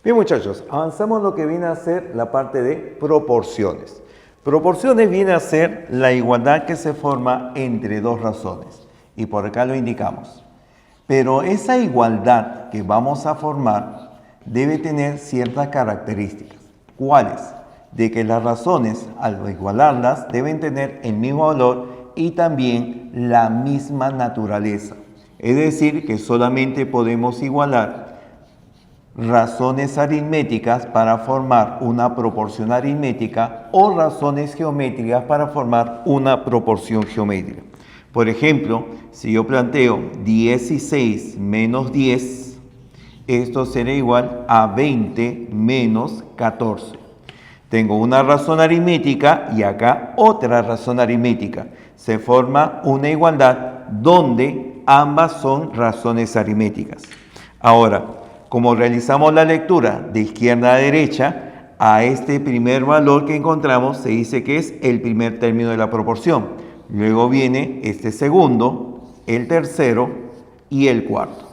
Bien, muchachos, avanzamos lo que viene a ser la parte de proporciones. Proporciones viene a ser la igualdad que se forma entre dos razones. Y por acá lo indicamos. Pero esa igualdad que vamos a formar debe tener ciertas características. ¿Cuáles? De que las razones, al igualarlas, deben tener el mismo valor y también la misma naturaleza. Es decir, que solamente podemos igualar razones aritméticas para formar una proporción aritmética o razones geométricas para formar una proporción geométrica. Por ejemplo, si yo planteo 16 menos 10, esto será igual a 20 menos 14. Tengo una razón aritmética y acá otra razón aritmética. Se forma una igualdad donde ambas son razones aritméticas. Ahora, como realizamos la lectura de izquierda a derecha, a este primer valor que encontramos se dice que es el primer término de la proporción. Luego viene este segundo, el tercero y el cuarto.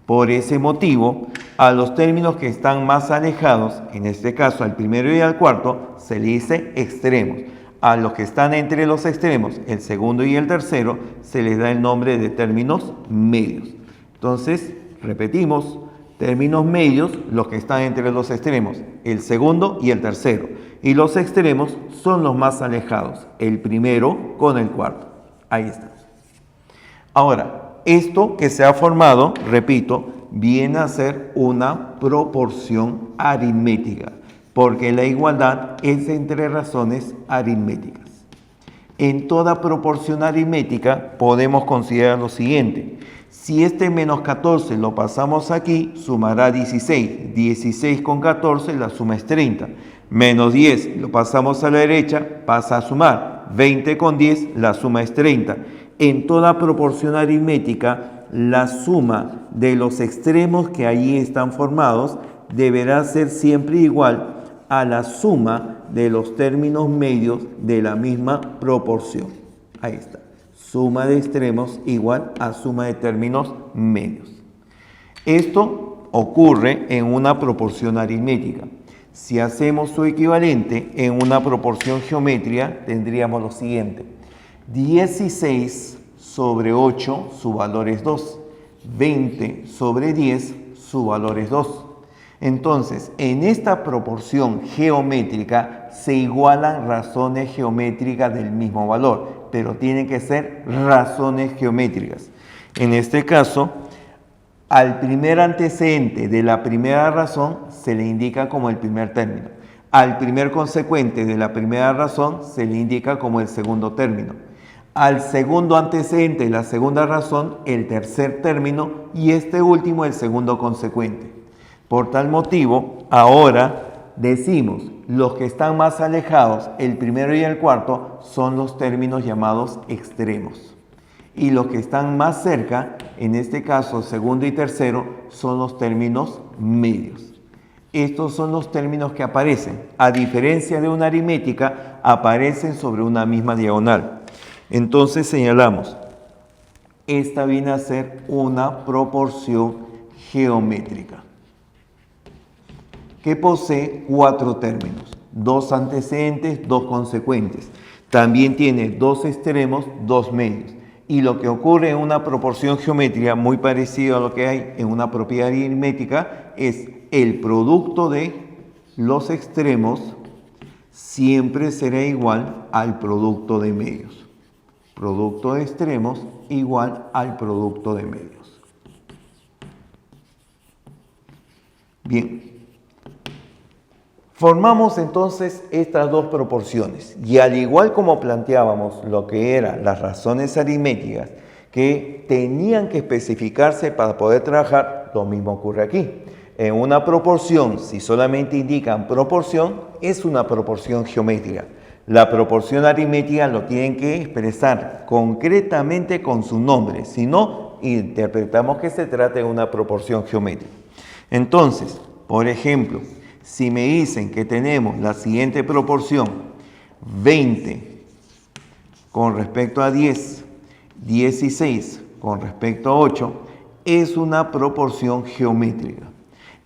Por ese motivo, a los términos que están más alejados, en este caso al primero y al cuarto, se le dice extremos. A los que están entre los extremos, el segundo y el tercero, se les da el nombre de términos medios. Entonces, repetimos, términos medios, los que están entre los extremos, el segundo y el tercero. Y los extremos son los más alejados, el primero con el cuarto. Ahí está. Ahora, esto que se ha formado, repito, viene a ser una proporción aritmética, porque la igualdad es entre razones aritméticas. En toda proporción aritmética podemos considerar lo siguiente. Si este menos 14 lo pasamos aquí, sumará 16. 16 con 14, la suma es 30. Menos 10 lo pasamos a la derecha, pasa a sumar. 20 con 10, la suma es 30. En toda proporción aritmética, la suma de los extremos que allí están formados deberá ser siempre igual a la suma de los términos medios de la misma proporción. Ahí está. Suma de extremos igual a suma de términos medios. Esto ocurre en una proporción aritmética. Si hacemos su equivalente en una proporción geométrica, tendríamos lo siguiente. 16 sobre 8, su valor es 2. 20 sobre 10, su valor es 2. Entonces, en esta proporción geométrica se igualan razones geométricas del mismo valor, pero tienen que ser razones geométricas. En este caso, al primer antecedente de la primera razón se le indica como el primer término. Al primer consecuente de la primera razón se le indica como el segundo término. Al segundo antecedente de la segunda razón, el tercer término, y este último, el segundo consecuente. Por tal motivo, ahora decimos, los que están más alejados, el primero y el cuarto, son los términos llamados extremos. Y los que están más cerca, en este caso segundo y tercero, son los términos medios. Estos son los términos que aparecen. A diferencia de una aritmética, aparecen sobre una misma diagonal. Entonces señalamos, esta viene a ser una proporción geométrica que posee 4 términos, 2 antecedentes, 2 consecuentes. También tiene 2 extremos, 2 medios. Y lo que ocurre en una proporción geométrica, muy parecido a lo que hay en una propiedad aritmética, es el producto de los extremos siempre será igual al producto de medios. Producto de extremos igual al producto de medios. Bien. Formamos entonces estas dos proporciones y al igual como planteábamos lo que eran las razones aritméticas que tenían que especificarse para poder trabajar, lo mismo ocurre aquí. En una proporción, si solamente indican proporción, es una proporción geométrica. La proporción aritmética lo tienen que expresar concretamente con su nombre, si no, interpretamos que se trata de una proporción geométrica. Entonces, por ejemplo, si me dicen que tenemos la siguiente proporción, 20 con respecto a 10, 16 con respecto a 8, es una proporción geométrica.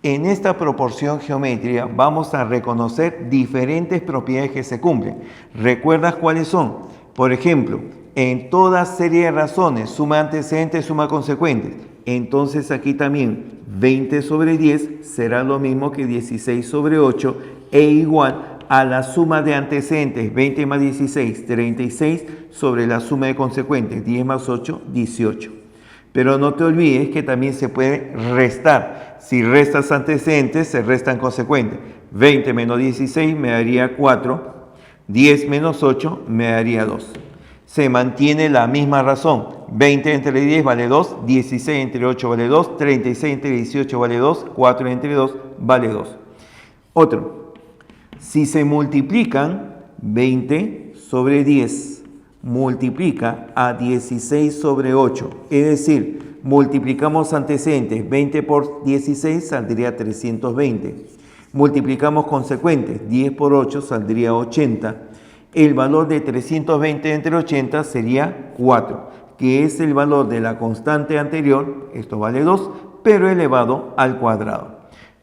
En esta proporción geométrica vamos a reconocer diferentes propiedades que se cumplen. ¿Recuerdas cuáles son? Por ejemplo, en toda serie de razones, suma antecedentes, suma consecuentes. Entonces aquí también 20 sobre 10 será lo mismo que 16 sobre 8 e igual a la suma de antecedentes, 20 más 16, 36 sobre la suma de consecuentes, 10 más 8, 18. Pero no te olvides que también se puede restar. Si restas antecedentes, se restan consecuentes. 20 menos 16 me daría 4, 10 menos 8 me daría 2. Se mantiene la misma razón. 20 entre 10 vale 2, 16 entre 8 vale 2, 36 entre 18 vale 2, 4 entre 2 vale 2. Otro. Si se multiplican 20 sobre 10 multiplica a 16 sobre 8, es decir, multiplicamos antecedentes, 20 por 16 saldría 320. Multiplicamos consecuentes, 10 por 8 saldría 80. El valor de 320 entre 80 sería 4, que es el valor de la constante anterior, esto vale 2, pero elevado al cuadrado.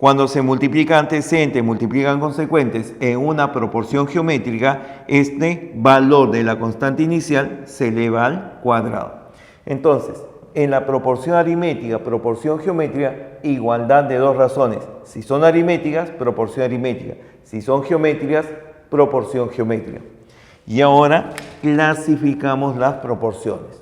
Cuando se multiplica antecedentes, multiplican consecuentes en una proporción geométrica, este valor de la constante inicial se eleva al cuadrado. Entonces, en la proporción aritmética, proporción geométrica, igualdad de dos razones. Si son aritméticas, proporción aritmética. Si son geométricas, proporción geométrica. Y ahora clasificamos las proporciones.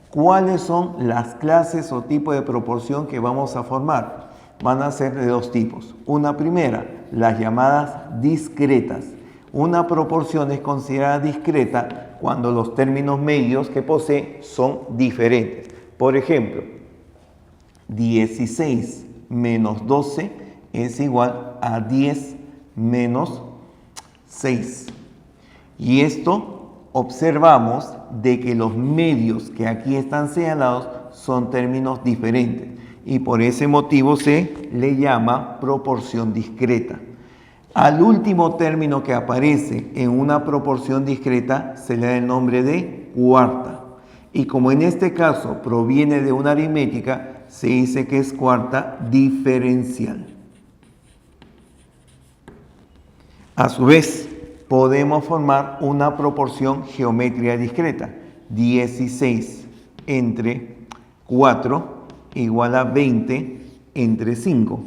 ¿Cuáles son las clases o tipos de proporción que vamos a formar? Van a ser de dos tipos. Una primera, las llamadas discretas. Una proporción es considerada discreta cuando los términos medios que posee son diferentes. Por ejemplo, 16 menos 12 es igual a 10 menos 6. Y esto observamos de que los medios que aquí están señalados son términos diferentes. Y por ese motivo se le llama proporción discreta. Al último término que aparece en una proporción discreta se le da el nombre de cuarta. Y como en este caso proviene de una aritmética, se dice que es cuarta diferencial. A su vez, podemos formar una proporción geométrica discreta. 16 entre 4 igual a 20 entre 5.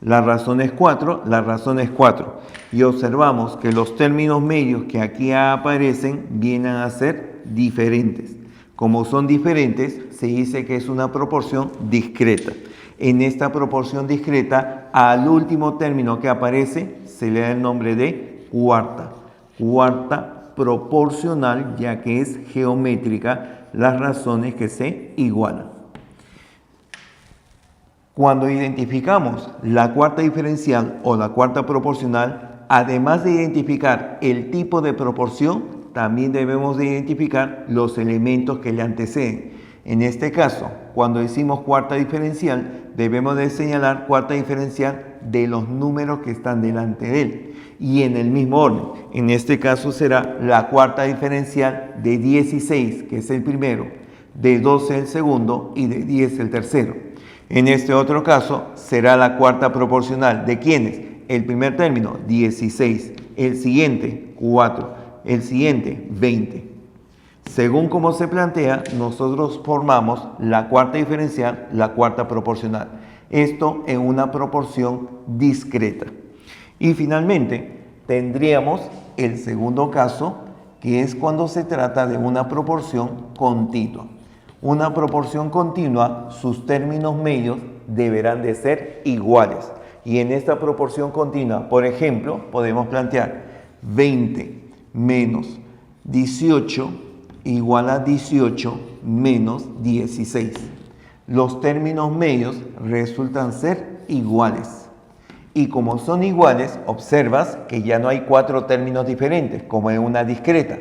La razón es 4, la razón es 4. Y observamos que los términos medios que aquí aparecen vienen a ser diferentes. Como son diferentes, se dice que es una proporción discreta. En esta proporción discreta, al último término que aparece, se le da el nombre de cuarta. Cuarta proporcional, ya que es geométrica las razones que se igualan. Cuando identificamos la cuarta diferencial o la cuarta proporcional, además de identificar el tipo de proporción, también debemos de identificar los elementos que le anteceden. En este caso, cuando decimos cuarta diferencial, debemos de señalar cuarta diferencial de los números que están delante de él y en el mismo orden. En este caso será la cuarta diferencial de 16, que es el primero, de 12 el segundo y de 10 el tercero. En este otro caso será la cuarta proporcional. ¿De quiénes? El primer término, 16. El siguiente, 4. El siguiente, 20. Según como se plantea, nosotros formamos la cuarta diferencial, la cuarta proporcional. Esto en una proporción discreta. Y finalmente, tendríamos el segundo caso, que es cuando se trata de una proporción continua. Una proporción continua, sus términos medios deberán de ser iguales. Y en esta proporción continua, por ejemplo, podemos plantear 20 menos 18 igual a 18 menos 16. Los términos medios resultan ser iguales. Y como son iguales, observas que ya no hay 4 términos diferentes, como en una discreta.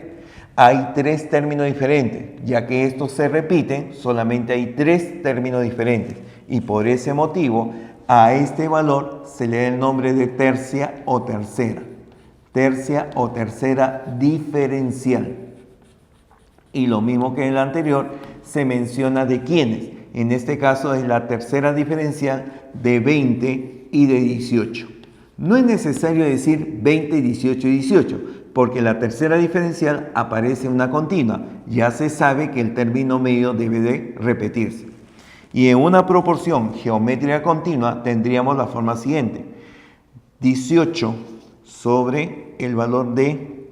Hay 3 términos diferentes, ya que estos se repiten, solamente hay 3 términos diferentes. Y por ese motivo, a este valor se le da el nombre de tercia o tercera. Tercia o tercera diferencial. Y lo mismo que en el anterior, se menciona de quiénes. En este caso es la tercera diferencial de 20 y de 18. No es necesario decir 20, 18 y 18, porque la tercera diferencial aparece en una continua. Ya se sabe que el término medio debe de repetirse. Y en una proporción geométrica continua tendríamos la forma siguiente. 18 sobre el valor de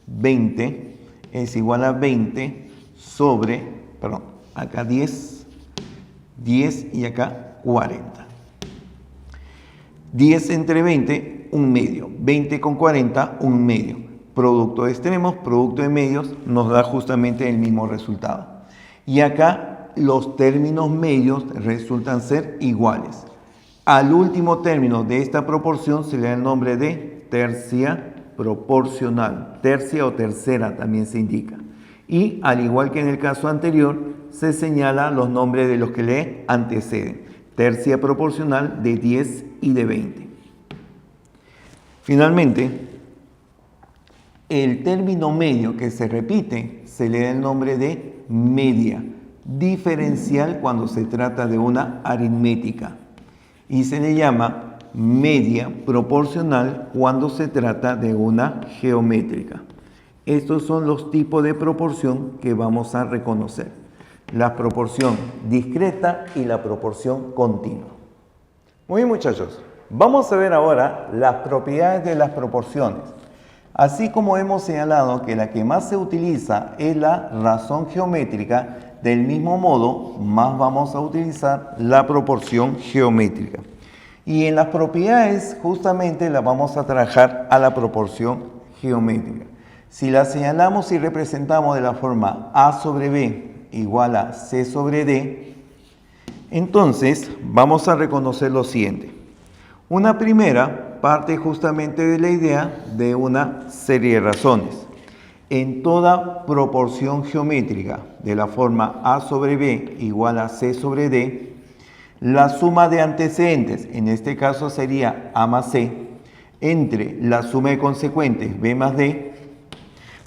20 es igual a 20 sobre, perdón, acá 10 y acá 40. 10 entre 20, un medio. 20 con 40, un medio. Producto de extremos, producto de medios, nos da justamente el mismo resultado. Y acá los términos medios resultan ser iguales. Al último término de esta proporción se le da el nombre de tercia proporcional. Tercia o tercera también se indica. Y al igual que en el caso anterior, se señala los nombres de los que le anteceden. Tercia proporcional de 10 y de 20. Finalmente, el término medio que se repite se le da el nombre de media, diferencial cuando se trata de una aritmética. Y se le llama media proporcional cuando se trata de una geométrica. Estos son los tipos de proporción que vamos a reconocer. La proporción discreta y la proporción continua. Muy bien, muchachos, vamos a ver ahora las propiedades de las proporciones. Así como hemos señalado que la que más se utiliza es la razón geométrica, del mismo modo, más vamos a utilizar la proporción geométrica. Y en las propiedades, justamente, las vamos a trabajar a la proporción geométrica. Si la señalamos y representamos de la forma A sobre B igual a C sobre D, entonces vamos a reconocer lo siguiente. Una primera parte justamente de la idea de una serie de razones. En toda proporción geométrica de la forma A sobre B igual a C sobre D, la suma de antecedentes, en este caso sería A más C, entre la suma de consecuentes B más D,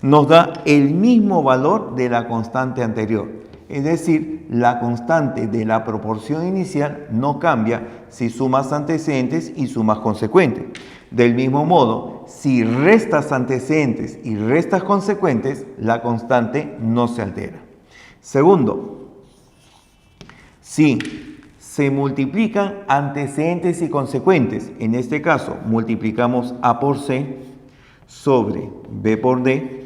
nos da el mismo valor de la constante anterior. Es decir, la constante de la proporción inicial no cambia si sumas antecedentes y sumas consecuentes. Del mismo modo, si restas antecedentes y restas consecuentes, la constante no se altera. Segundo, si se multiplican antecedentes y consecuentes, en este caso multiplicamos A por C sobre B por D,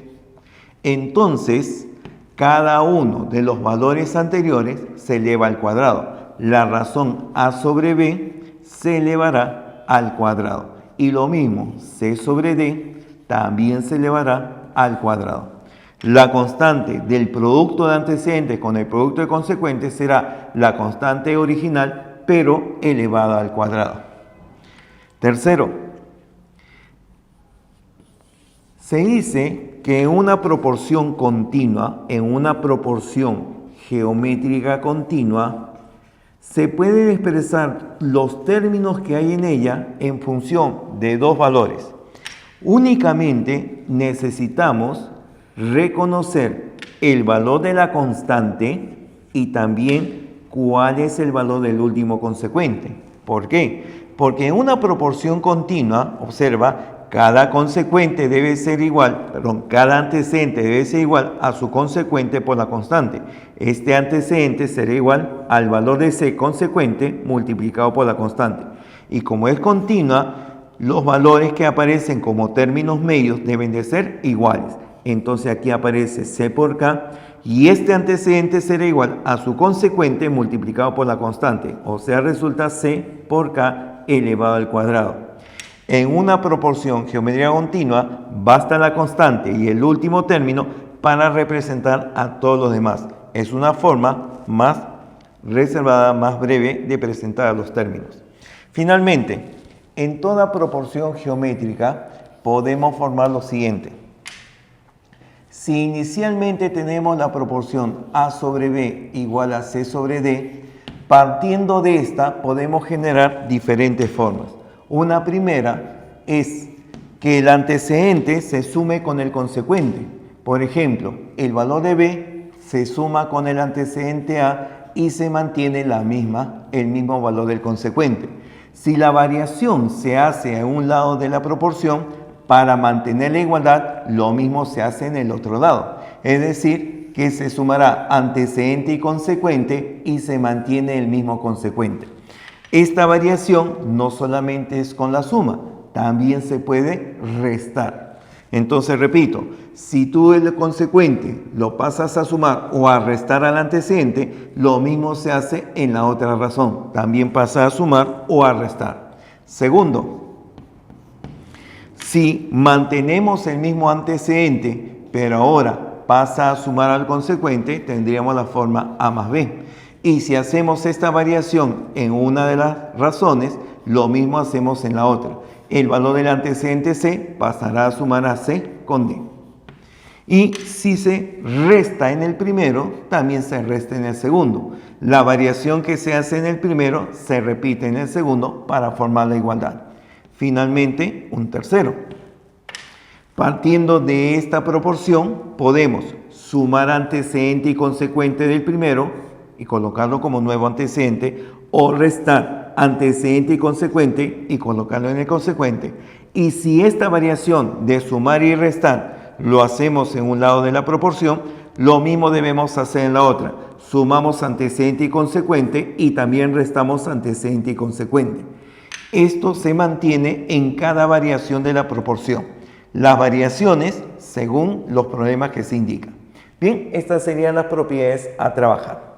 entonces cada uno de los valores anteriores se eleva al cuadrado. La razón A sobre B se elevará al cuadrado. Y lo mismo, C sobre D también se elevará al cuadrado. La constante del producto de antecedentes con el producto de consecuentes será la constante original, pero elevada al cuadrado. Tercero, se dice que en una proporción continua, en una proporción geométrica continua, se pueden expresar los términos que hay en ella en función de dos valores. Únicamente necesitamos reconocer el valor de la constante y también cuál es el valor del último consecuente. ¿Por qué? Porque en una proporción continua, observa, cada consecuente debe ser igual, cada antecedente debe ser igual a su consecuente por la constante. Este antecedente será igual al valor de ese consecuente multiplicado por la constante. Y como es continua, los valores que aparecen como términos medios deben de ser iguales. Entonces aquí aparece C por K y este antecedente será igual a su consecuente multiplicado por la constante. O sea, resulta C por K elevado al cuadrado. En una proporción geométrica continua, basta la constante y el último término para representar a todos los demás. Es una forma más reservada, más breve de presentar a los términos. Finalmente, en toda proporción geométrica podemos formar lo siguiente. Si inicialmente tenemos la proporción A sobre B igual a C sobre D, partiendo de esta podemos generar diferentes formas. Una primera es que el antecedente se sume con el consecuente. Por ejemplo, el valor de B se suma con el antecedente A y se mantiene el mismo valor del consecuente. Si la variación se hace a un lado de la proporción, para mantener la igualdad, lo mismo se hace en el otro lado. Es decir, que se sumará antecedente y consecuente y se mantiene el mismo consecuente. Esta variación no solamente es con la suma, también se puede restar. Entonces, repito, si tú el consecuente lo pasas a sumar o a restar al antecedente, lo mismo se hace en la otra razón. También pasa a sumar o a restar. Segundo, si mantenemos el mismo antecedente, pero ahora pasa a sumar al consecuente, tendríamos la forma A más B. Y si hacemos esta variación en una de las razones, lo mismo hacemos en la otra. El valor del antecedente C pasará a sumar a C con D. Y si se resta en el primero, también se resta en el segundo. La variación que se hace en el primero se repite en el segundo para formar la igualdad. Finalmente, un tercero. Partiendo de esta proporción, podemos sumar antecedente y consecuente del primero y colocarlo como nuevo antecedente, o restar antecedente y consecuente y colocarlo en el consecuente. Y si esta variación de sumar y restar lo hacemos en un lado de la proporción, lo mismo debemos hacer en la otra. Sumamos antecedente y consecuente y también restamos antecedente y consecuente. Esto se mantiene en cada variación de la proporción. Las variaciones según los problemas que se indican. Bien, estas serían las propiedades a trabajar.